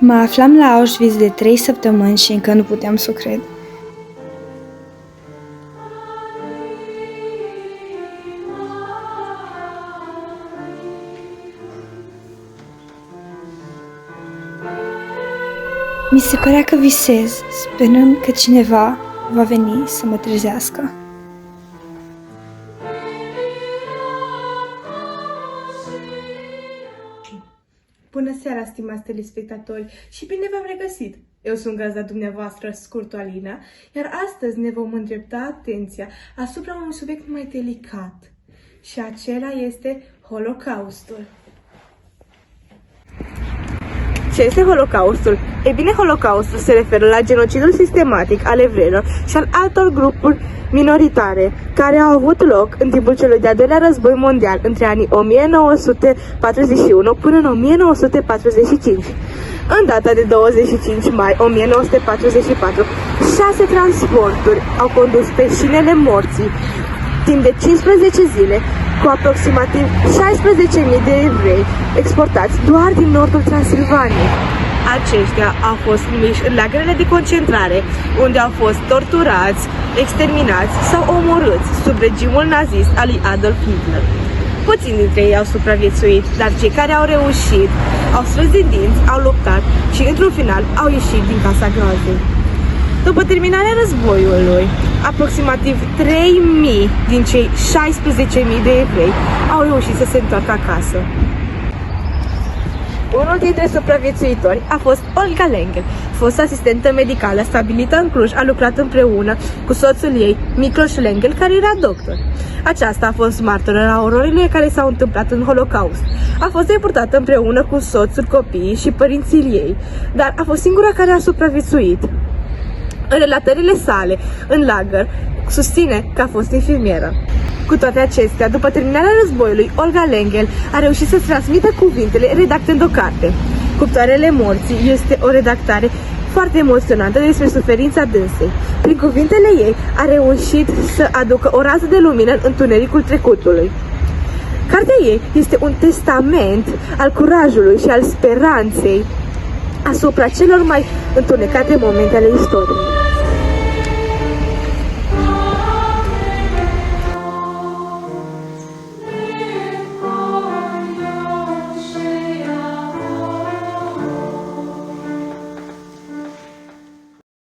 Mă aflam la Auschwitz de 3 săptămâni și încă nu puteam să o cred. Mi se părea că visez, sperând că cineva va veni să mă trezească. Bună seara, stimați telespectatori, și bine v-am regăsit! Eu sunt gazda dumneavoastră, Scurtu Alina, iar astăzi ne vom îndrepta atenția asupra unui subiect mai delicat, și acela este Holocaustul. Ce este Holocaustul? E bine, Holocaustul se referă la genocidul sistematic al evreilor și al altor grupuri minoritare care au avut loc în timpul celui de-al doilea război mondial între anii 1941 până în 1945. În data de 25 mai 1944, 6 transporturi au condus pe șinele morții timp de 15 zile cu aproximativ 16.000 de evrei exportați doar din nordul Transilvaniei. Aceștia au fost trimiși în lagărele de concentrare, unde au fost torturați, exterminați sau omorâți sub regimul nazist al lui Adolf Hitler. Puțini dintre ei au supraviețuit, dar cei care au reușit au strâns din dinți, au luptat și într-un final au ieșit din casa groazei. După terminarea războiului, aproximativ 3.000 din cei 16.000 de evrei au reușit să se întoarcă acasă. Unul dintre supraviețuitori a fost Olga Lengel, fost asistentă medicală stabilită în Cluj, a lucrat împreună cu soțul ei, Miklos Lengel, care era doctor. Aceasta a fost martoră la ororile care s-au întâmplat în Holocaust. A fost deportată împreună cu soțul, copiii și părinții ei, dar a fost singura care a supraviețuit. În relatările sale, în lagăr, susține că a fost infirmieră. Cu toate acestea, după terminarea războiului, Olga Lengel a reușit să transmită cuvintele redactând o carte. Cuptoarele morții este o redactare foarte emoționantă despre suferința dânsei. Prin cuvintele ei a reușit să aducă o rază de lumină în întunericul trecutului. Cartea ei este un testament al curajului și al speranței asupra celor mai întunecate momente ale istoriei.